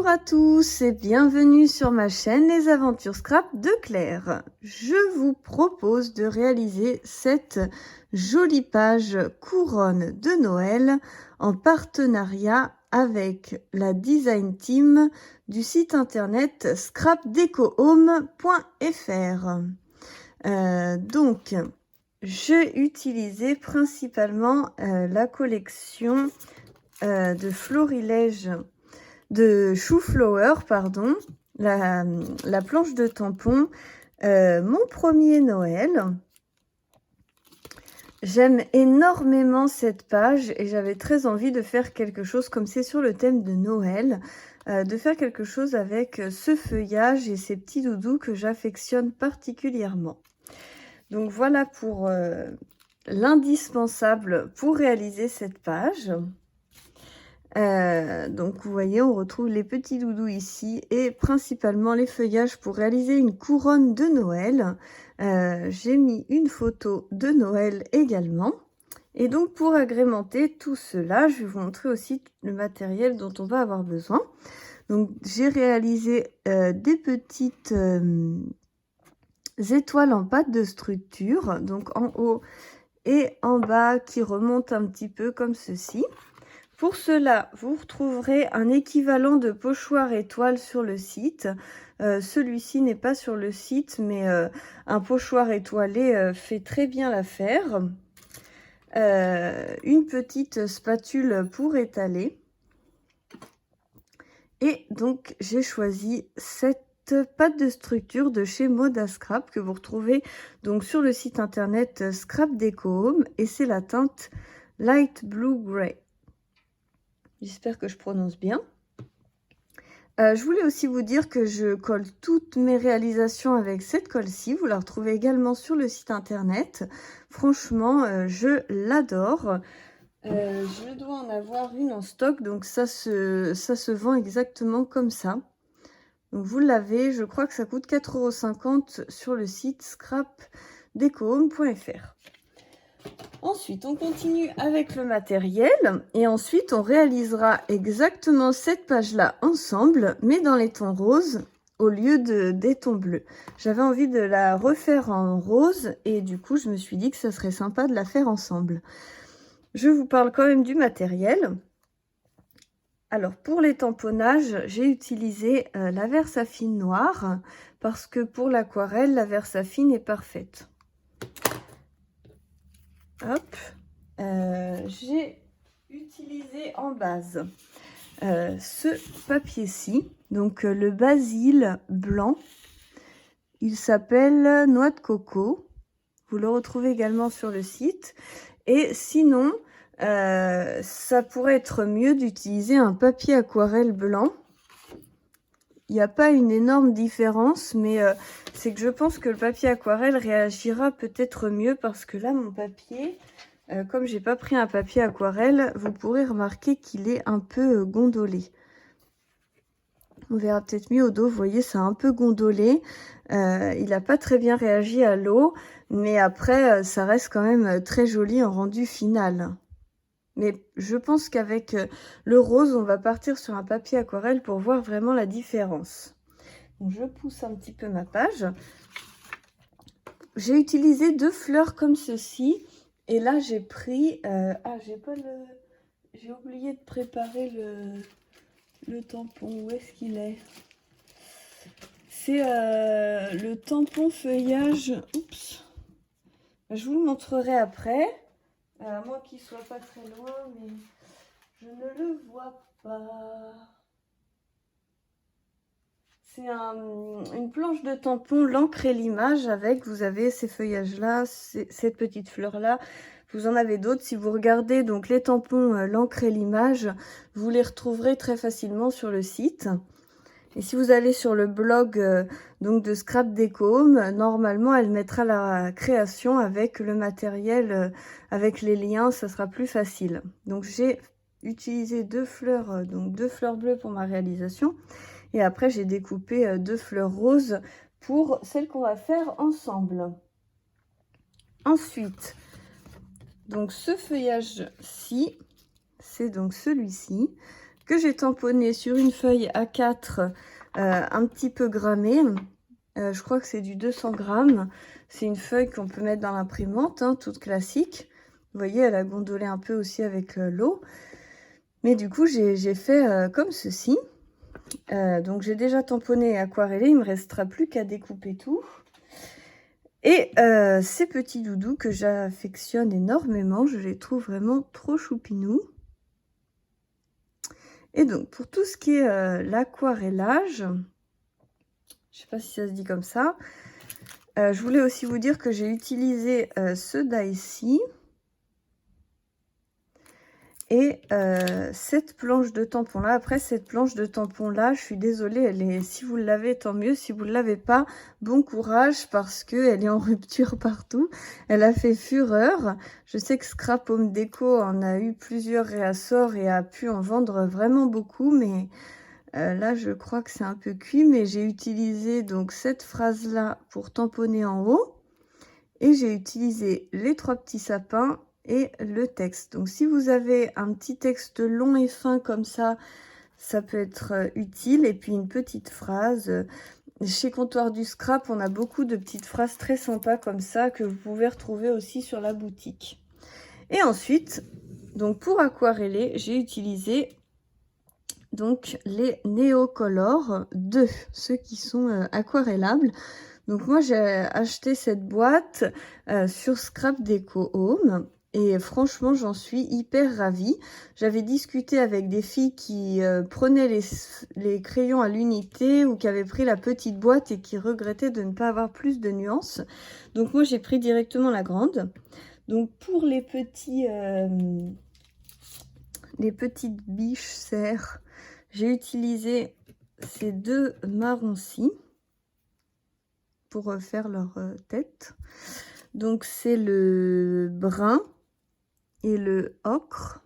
Bonjour à tous et bienvenue sur ma chaîne Les Aventures Scrap de Claire. Je vous propose de réaliser cette jolie page couronne de Noël en partenariat avec la design team du site internet scrapdecohome.fr. Donc, j'ai utilisé principalement la collection de florilège de Chou-Flower, pardon, la planche de tampon, mon premier Noël. J'aime énormément cette page et j'avais très envie de faire quelque chose, comme c'est sur le thème de Noël, de faire quelque chose avec ce feuillage et ces petits doudous que j'affectionne particulièrement. Donc voilà pour l'indispensable pour réaliser cette page. Donc vous voyez, on retrouve les petits doudous ici et principalement les feuillages pour réaliser une couronne de Noël. J'ai mis une photo de Noël également. Et donc pour agrémenter tout cela, je vais vous montrer aussi le matériel dont on va avoir besoin. Donc j'ai réalisé des petites étoiles en pâte de structure, donc en haut et en bas, qui remontent un petit peu comme ceci. Pour cela, vous retrouverez un équivalent de pochoir étoile sur le site. Celui-ci n'est pas sur le site, mais un pochoir étoilé fait très bien l'affaire. Une petite spatule pour étaler. Et donc, j'ai choisi cette pâte de structure de chez Moda Scrap que vous retrouvez donc sur le site internet Scrap Deco Home. Et c'est la teinte Light Blue Grey. J'espère que je prononce bien. Je voulais aussi vous dire que je colle toutes mes réalisations avec cette colle-ci. Vous la retrouvez également sur le site internet. Franchement, je l'adore. Je dois en avoir une en stock, donc ça se vend exactement comme ça. Donc vous l'avez, je crois que ça coûte 4,50 € sur le site scrapdecohome.fr. Ensuite, on continue avec le matériel et ensuite, on réalisera exactement cette page-là ensemble, mais dans les tons roses au lieu des tons bleus. J'avais envie de la refaire en rose et du coup, je me suis dit que ça serait sympa de la faire ensemble. Je vous parle quand même du matériel. Alors, pour les tamponnages, j'ai utilisé la Versafine noire parce que pour l'aquarelle, la Versafine est parfaite. Hop, j'ai utilisé en base ce papier-ci, donc le basil blanc. Il s'appelle Noix de coco. Vous le retrouvez également sur le site. Et sinon, ça pourrait être mieux d'utiliser un papier aquarelle blanc. Il n'y a pas une énorme différence, mais c'est que je pense que le papier aquarelle réagira peut-être mieux parce que là, mon papier, comme j'ai pas pris un papier aquarelle, vous pourrez remarquer qu'il est un peu gondolé. On verra peut-être mieux au dos, vous voyez, c'est un peu gondolé. Il n'a pas très bien réagi à l'eau, mais après, ça reste quand même très joli en rendu final. Mais je pense qu'avec le rose, on va partir sur un papier aquarelle pour voir vraiment la différence. Donc, je pousse un petit peu ma page. J'ai utilisé 2 fleurs comme ceci. Et là, j'ai pris... j'ai oublié de préparer le tampon. Où est-ce qu'il est? C'est le tampon feuillage. Oups. Je vous le montrerai après. À moins qu'il soit pas très loin, mais je ne le vois pas. C'est une planche de tampon, l'encre et l'image avec, vous avez ces feuillages-là, cette petite fleur-là. Vous en avez d'autres. Si vous regardez donc les tampons, l'encre et l'image, vous les retrouverez très facilement sur le site. Et si vous allez sur le blog donc de Scrap Deco Home, normalement elle mettra la création avec le matériel, avec les liens, ça sera plus facile. Donc j'ai utilisé 2 fleurs, donc 2 fleurs bleues pour ma réalisation. Et après j'ai découpé 2 fleurs roses pour celle qu'on va faire ensemble. Ensuite, donc ce feuillage-ci, c'est donc celui-ci que j'ai tamponné sur une feuille A4 un petit peu grammée. Je crois que c'est du 200 grammes. C'est une feuille qu'on peut mettre dans l'imprimante, hein, toute classique. Vous voyez, elle a gondolé un peu aussi avec l'eau. Mais du coup, j'ai fait comme ceci. Donc, j'ai déjà tamponné et aquarellé. Il ne me restera plus qu'à découper tout. Et ces petits doudous que j'affectionne énormément, je les trouve vraiment trop choupinous. Et donc, pour tout ce qui est l'aquarellage, je ne sais pas si ça se dit comme ça, je voulais aussi vous dire que j'ai utilisé ce die-ci et cette planche de tampon là. Après, cette planche de tampon là, je suis désolée, elle est, si vous l'avez, tant mieux. Si vous ne l'avez pas, bon courage parce qu'elle est en rupture partout. Elle a fait fureur. Je sais que Scrap Home Déco en a eu plusieurs réassorts et a pu en vendre vraiment beaucoup, mais là, je crois que c'est un peu cuit. Mais j'ai utilisé donc cette phrase là pour tamponner en haut et j'ai utilisé les 3 petits sapins et le texte. Donc si vous avez un petit texte long et fin comme ça, ça peut être utile. Et puis une petite phrase. Chez Comptoir du Scrap, on a beaucoup de petites phrases très sympas comme ça que vous pouvez retrouver aussi sur la boutique. Et ensuite, donc pour aquareller, j'ai utilisé donc les Neocolor 2, ceux qui sont aquarellables. Donc moi j'ai acheté cette boîte sur Scrap Déco Home. Et franchement, j'en suis hyper ravie. J'avais discuté avec des filles qui prenaient les crayons à l'unité ou qui avaient pris la petite boîte et qui regrettaient de ne pas avoir plus de nuances. Donc moi, j'ai pris directement la grande. Donc pour les petites biches serres, j'ai utilisé ces 2 marrons-ci pour faire leur tête. Donc c'est le brun et le ocre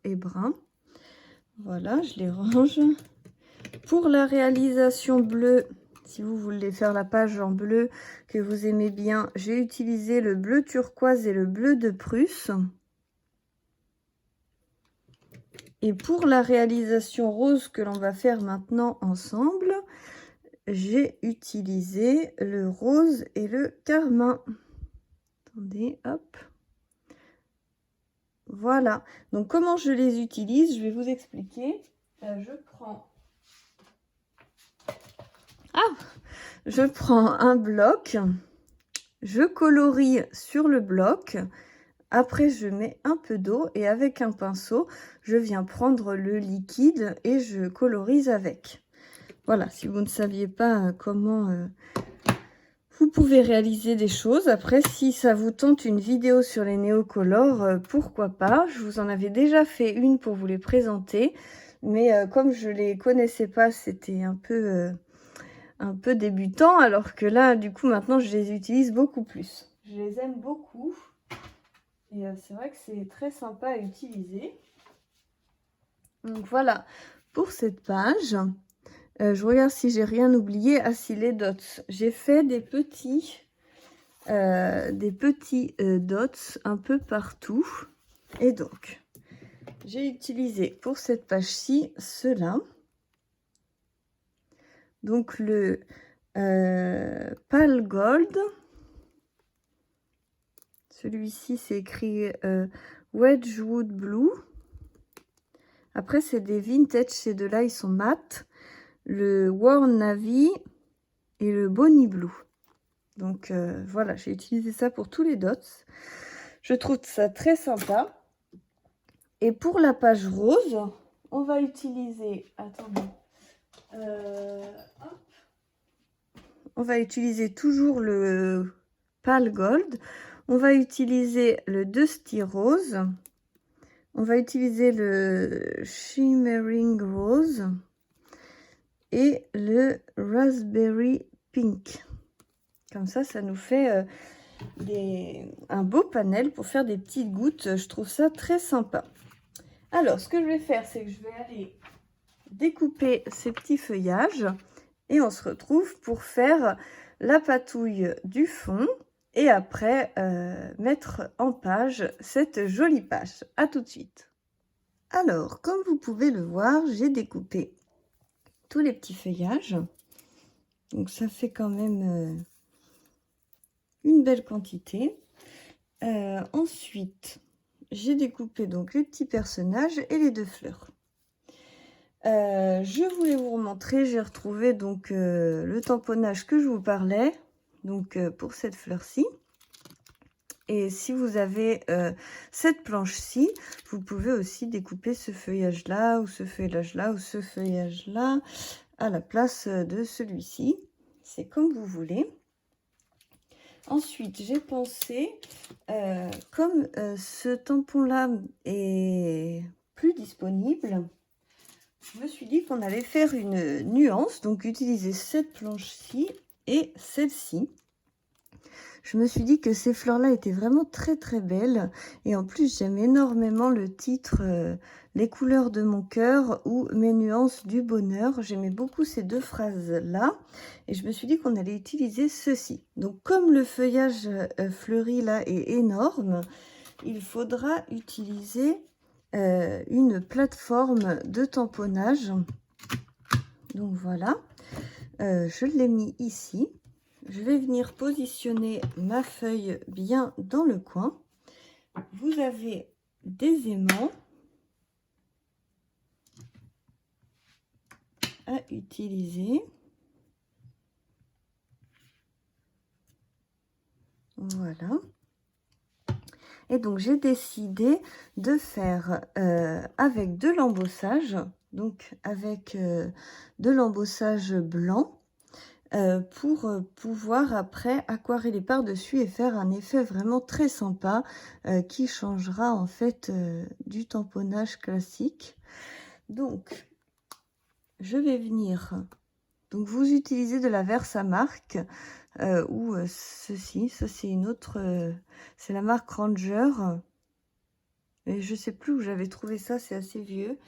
et brun. Voilà, je les range. Pour la réalisation bleue, si vous voulez faire la page en bleu que vous aimez bien, j'ai utilisé le bleu turquoise et le bleu de Prusse. Et pour la réalisation rose que l'on va faire maintenant ensemble, j'ai utilisé le rose et le carmin. Attendez, hop. Voilà. Donc, comment je les utilise, je vais vous expliquer. Je prends un bloc, je colorie sur le bloc. Après, je mets un peu d'eau et avec un pinceau, je viens prendre le liquide et je colorise avec. Voilà, si vous ne saviez pas comment vous pouvez réaliser des choses. Après, si ça vous tente une vidéo sur les Neocolor, pourquoi pas. Je vous en avais déjà fait une pour vous les présenter. Mais comme je les connaissais pas, c'était un peu débutant. Alors que là, du coup, maintenant, je les utilise beaucoup plus. Je les aime beaucoup. Et c'est vrai que c'est très sympa à utiliser. Donc voilà pour cette page. Je regarde si j'ai rien oublié. Ah si, les dots. J'ai fait des petits dots un peu partout. Et donc, j'ai utilisé pour cette page-ci ceux-là. Donc le Pale Gold. Celui-ci, c'est écrit Wedgwood Blue. Après, c'est des vintage. Ces deux-là, ils sont mat. Le Warm Navy et le Bonnie Blue. Donc, voilà, j'ai utilisé ça pour tous les dots. Je trouve ça très sympa. Et pour la page rose, on va utiliser... Attendez. Hop. On va utiliser toujours le Pale Gold. On va utiliser le Dusty Rose. On va utiliser le Shimmering Rose. Et le Raspberry Pink. Comme ça, ça nous fait un beau panel pour faire des petites gouttes. Je trouve ça très sympa. Alors, ce que je vais faire, c'est que je vais aller découper ces petits feuillages. Et on se retrouve pour faire la patouille du fond. Et après, mettre en page cette jolie page. À tout de suite. Alors, comme vous pouvez le voir, j'ai découpé tous les petits feuillages. Donc, ça fait quand même une belle quantité. Ensuite, j'ai découpé donc les petits personnages et les 2 fleurs. Je voulais vous remontrer, j'ai retrouvé donc le tamponnage que je vous parlais, donc pour cette fleur-ci. Et si vous avez cette planche-ci, vous pouvez aussi découper ce feuillage-là, ou ce feuillage-là, ou ce feuillage-là, à la place de celui-ci. C'est comme vous voulez. Ensuite, j'ai pensé, comme ce tampon-là est plus disponible, je me suis dit qu'on allait faire une nuance, donc utiliser cette planche-ci et celle-ci. Je me suis dit que ces fleurs-là étaient vraiment très très belles. Et en plus, j'aime énormément le titre Les couleurs de mon cœur ou Mes nuances du bonheur. J'aimais beaucoup ces 2 phrases-là. Et je me suis dit qu'on allait utiliser ceci. Donc, comme le feuillage fleuri là est énorme, il faudra utiliser une plateforme de tamponnage. Donc, voilà. Je l'ai mis ici. Je vais venir positionner ma feuille bien dans le coin. Vous avez des aimants à utiliser. Voilà. Et donc, j'ai décidé de faire avec de l'embossage, donc avec de l'embossage blanc. Pour pouvoir après aquareller par-dessus et faire un effet vraiment très sympa qui changera en fait du tamponnage classique. Donc, je vais venir... Donc, vous utilisez de la Versamark ou ceci. Ça, c'est une autre... c'est la marque Ranger. Et je sais plus où j'avais trouvé ça, c'est assez vieux.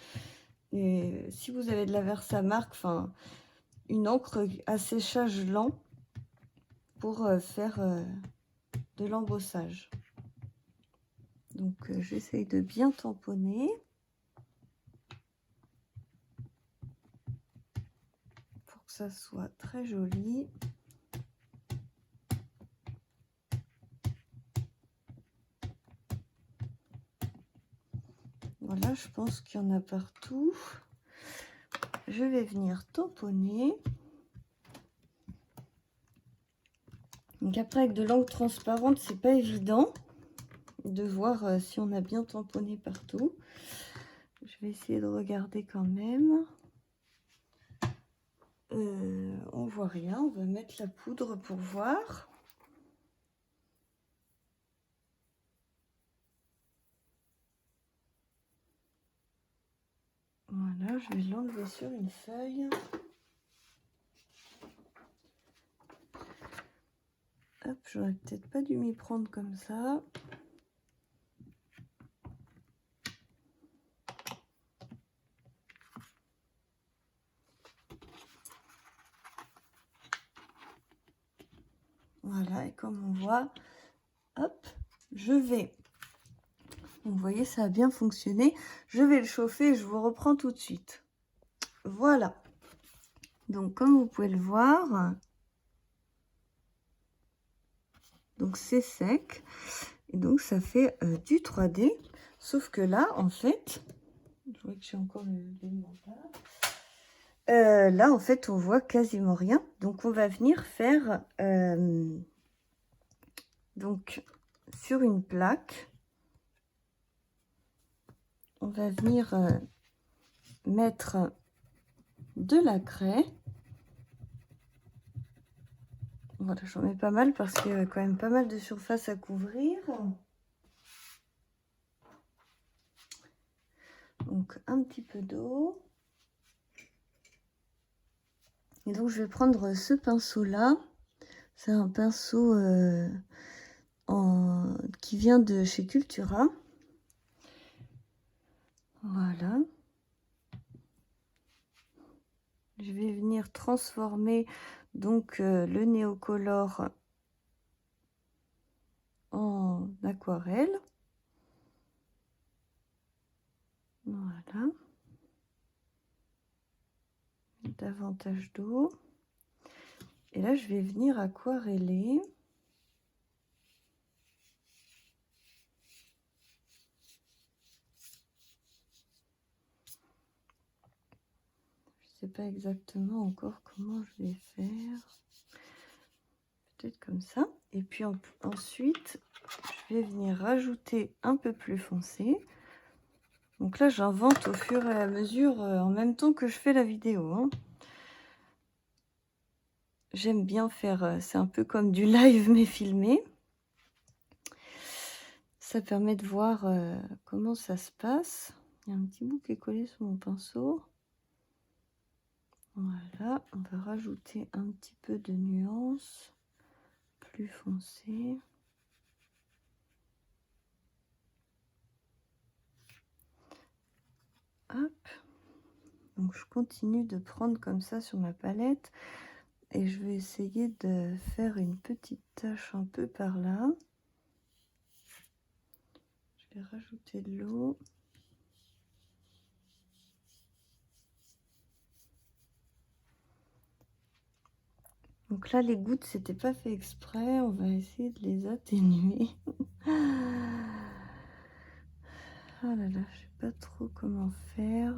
Et si vous avez de la Versamark, enfin, une encre à séchage lent, pour faire de l'embossage. Donc j'essaye de bien tamponner pour que ça soit très joli. Voilà, je pense qu'il y en a partout. Je vais venir tamponner. Donc après, avec de l'encre transparente, c'est pas évident de voir si on a bien tamponné partout. Je vais essayer de regarder quand même. On voit rien, on va mettre la poudre pour voir. Voilà, je vais l'enlever sur une feuille. Hop, j'aurais peut-être pas dû m'y prendre comme ça. Voilà, et comme on voit, hop, je vais... Vous voyez, ça a bien fonctionné. Je vais le chauffer et je vous reprends tout de suite. Voilà. Donc, comme vous pouvez le voir, donc c'est sec. Et donc, ça fait du 3D. Sauf que là, en fait, je vois que j'ai encore l'élément là. Là, en fait, on voit quasiment rien. Donc, on va venir faire... donc, sur une plaque, on va venir mettre de la craie. Voilà, j'en mets pas mal parce qu'il y a quand même pas mal de surface à couvrir. Donc, un petit peu d'eau. Et donc, je vais prendre ce pinceau-là. C'est un pinceau qui vient de chez Cultura. Voilà. Je vais venir transformer donc le Néocolor en aquarelle. Voilà. Voilà. Davantage d'eau. Et là, je vais venir aquareller. Je ne sais pas exactement encore comment je vais faire. Peut-être comme ça. Et puis ensuite, je vais venir rajouter un peu plus foncé. Donc là, j'invente au fur et à mesure, en même temps que je fais la vidéo, hein. J'aime bien faire, c'est un peu comme du live mais filmé. Ça permet de voir comment ça se passe. Il y a un petit bout qui est collé sur mon pinceau. Voilà, on va rajouter un petit peu de nuance plus foncée. Hop. Donc je continue de prendre comme ça sur ma palette et je vais essayer de faire une petite tache un peu par là. Je vais rajouter de l'eau. Donc là, les gouttes, c'était pas fait exprès. On va essayer de les atténuer. Ah là là, je sais pas trop comment faire.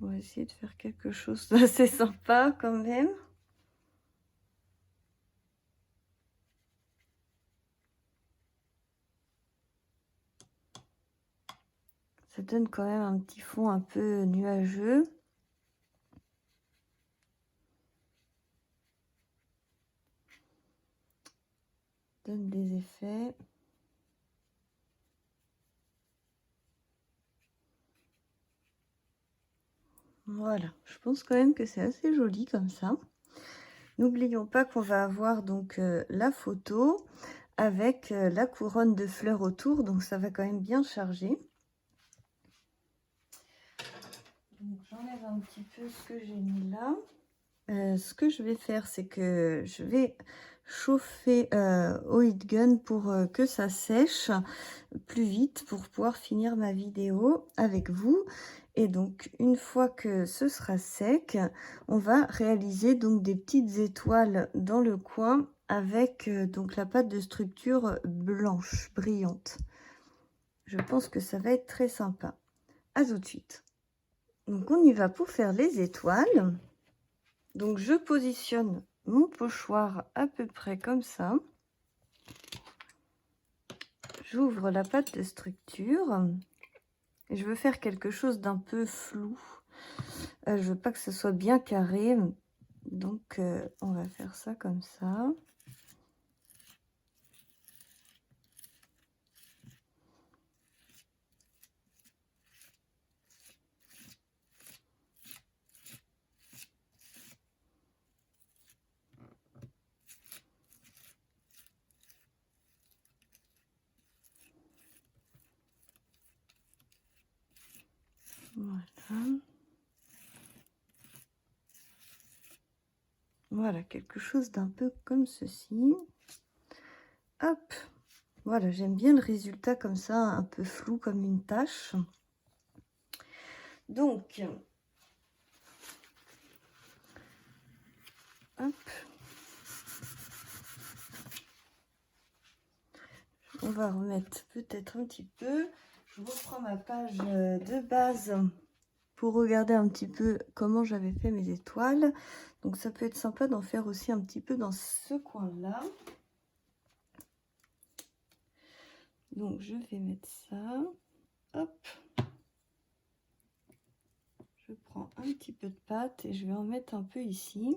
On va essayer de faire quelque chose d'assez sympa quand même. Ça donne quand même un petit fond un peu nuageux. Donne des effets. Voilà, je pense quand même que c'est assez joli comme ça. N'oublions pas qu'on va avoir donc la photo avec la couronne de fleurs autour, donc ça va quand même bien charger. Donc j'enlève un petit peu ce que j'ai mis là. Ce que je vais faire, c'est que je vais chauffer au heat gun pour que ça sèche plus vite pour pouvoir finir ma vidéo avec vous. Et donc une fois que ce sera sec, on va réaliser donc des petites étoiles dans le coin avec donc la pâte de structure blanche brillante. Je pense que ça va être très sympa. À tout de suite. Donc on y va pour faire les étoiles. Donc je positionne mon pochoir à peu près comme ça. J'ouvre la pâte de structure. Et je veux faire quelque chose d'un peu flou. Je veux pas que ce soit bien carré. Donc on va faire ça comme ça. Voilà. Voilà, quelque chose d'un peu comme ceci. Hop. Voilà, j'aime bien le résultat comme ça, un peu flou comme une tache. Donc, hop. On va remettre peut-être un petit peu. Je reprends ma page de base pour regarder un petit peu comment j'avais fait mes étoiles. Donc ça peut être sympa d'en faire aussi un petit peu dans ce coin-là. Donc je vais mettre ça. Hop. Je prends un petit peu de pâte et je vais en mettre un peu ici.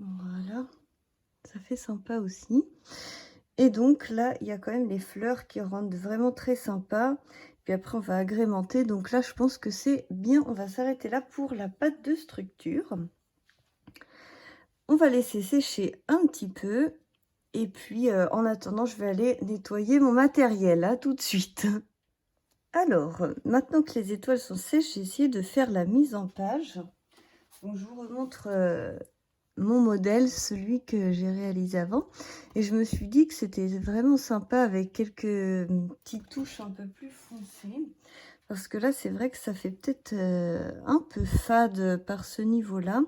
Voilà, ça fait sympa aussi. Et donc là, il y a quand même les fleurs qui rendent vraiment très sympa. Puis après, on va agrémenter. Donc là, je pense que c'est bien. On va s'arrêter là pour la pâte de structure. On va laisser sécher un petit peu. Et puis, en attendant, je vais aller nettoyer mon matériel. À tout de suite. Alors, maintenant que les étoiles sont sèches, j'ai essayé de faire la mise en page. Donc, je vous remontre mon modèle, celui que j'ai réalisé avant. Et je me suis dit que c'était vraiment sympa avec quelques petites touches un peu plus foncées. Parce que là, c'est vrai que ça fait peut-être un peu fade par ce niveau-là.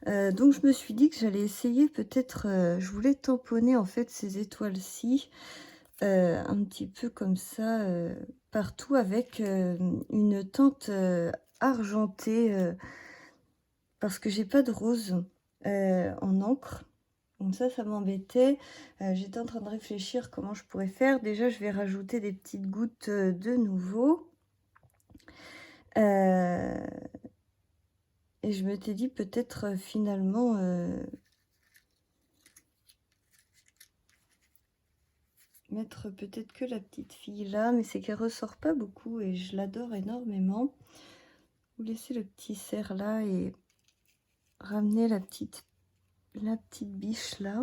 Donc je me suis dit que j'allais essayer peut-être, je voulais tamponner en fait ces étoiles-ci, un petit peu comme ça, partout avec une teinte argentée, parce que j'ai pas de rose en encre. Donc ça m'embêtait. J'étais en train de réfléchir comment je pourrais faire. Déjà, je vais rajouter des petites gouttes de nouveau. Et je m'étais dit peut-être finalement mettre peut-être que la petite fille là, mais c'est qu'elle ressort pas beaucoup et je l'adore énormément. Vous laissez le petit cerf là et ramener la petite biche là.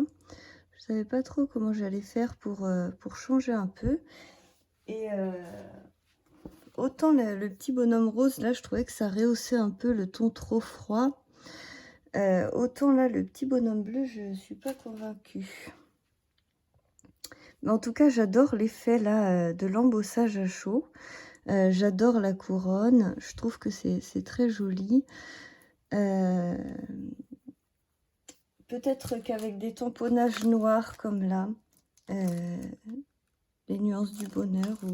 Je savais pas trop comment j'allais faire pour changer un peu. Et autant le petit bonhomme rose là, je trouvais que ça rehaussait un peu le ton trop froid. Autant là, le petit bonhomme bleu, je suis pas convaincue. Mais en tout cas, j'adore l'effet là de l'embossage à chaud. J'adore la couronne. Je trouve que c'est très joli. Peut-être qu'avec des tamponnages noirs comme là, les nuances du bonheur ou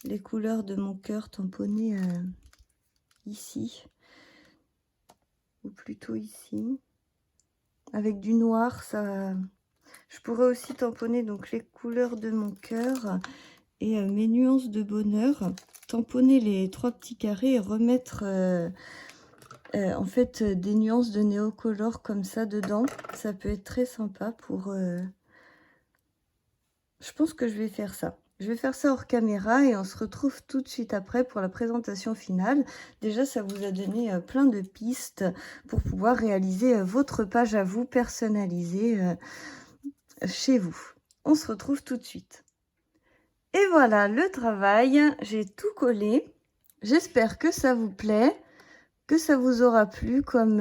les couleurs de mon cœur tamponnées ici, ou plutôt ici, avec du noir, ça... Je pourrais aussi tamponner donc les couleurs de mon cœur et mes nuances de bonheur, tamponner les 3 petits carrés et remettre en fait des nuances de néocolore comme ça dedans. Ça peut être très sympa pour... Je pense que je vais faire ça. Je vais faire ça hors caméra et on se retrouve tout de suite après pour la présentation finale. Déjà, ça vous a donné plein de pistes pour pouvoir réaliser votre page à vous personnalisée chez vous. On se retrouve tout de suite. Et voilà le travail. J'ai tout collé. J'espère que ça vous plaît, que ça vous aura plu comme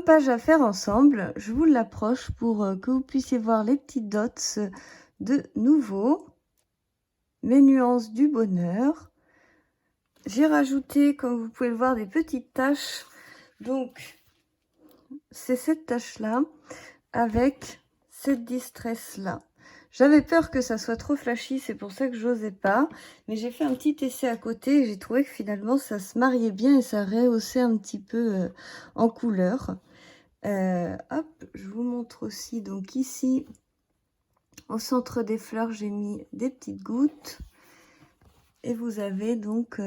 page à faire ensemble. Je vous l'approche pour que vous puissiez voir les petites dots de nouveau. Mes nuances du bonheur. J'ai rajouté, comme vous pouvez le voir, des petites taches. Donc, c'est cette tache-là avec cette distress-là. J'avais peur que ça soit trop flashy, c'est pour ça que j'osais pas. Mais j'ai fait un petit essai à côté et j'ai trouvé que finalement, ça se mariait bien et ça rehaussait un petit peu en couleur. Hop, je vous montre aussi. Donc ici, au centre des fleurs, j'ai mis des petites gouttes. Et vous avez donc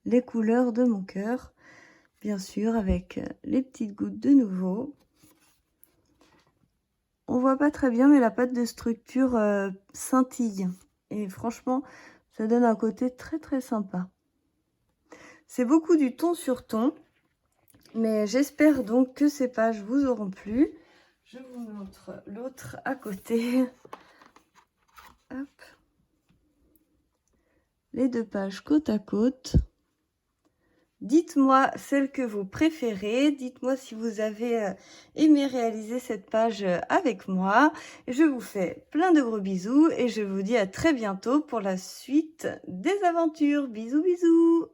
les couleurs de mon cœur, bien sûr, avec les petites gouttes de nouveau. On voit pas très bien, mais la pâte de structure scintille. Et franchement, ça donne un côté très très sympa. C'est beaucoup du ton sur ton. Mais j'espère donc que ces pages vous auront plu. Je vous montre l'autre à côté. Hop. Les 2 pages côte à côte. Dites-moi celle que vous préférez. Dites-moi si vous avez aimé réaliser cette page avec moi. Je vous fais plein de gros bisous et je vous dis à très bientôt pour la suite des aventures. Bisous, bisous!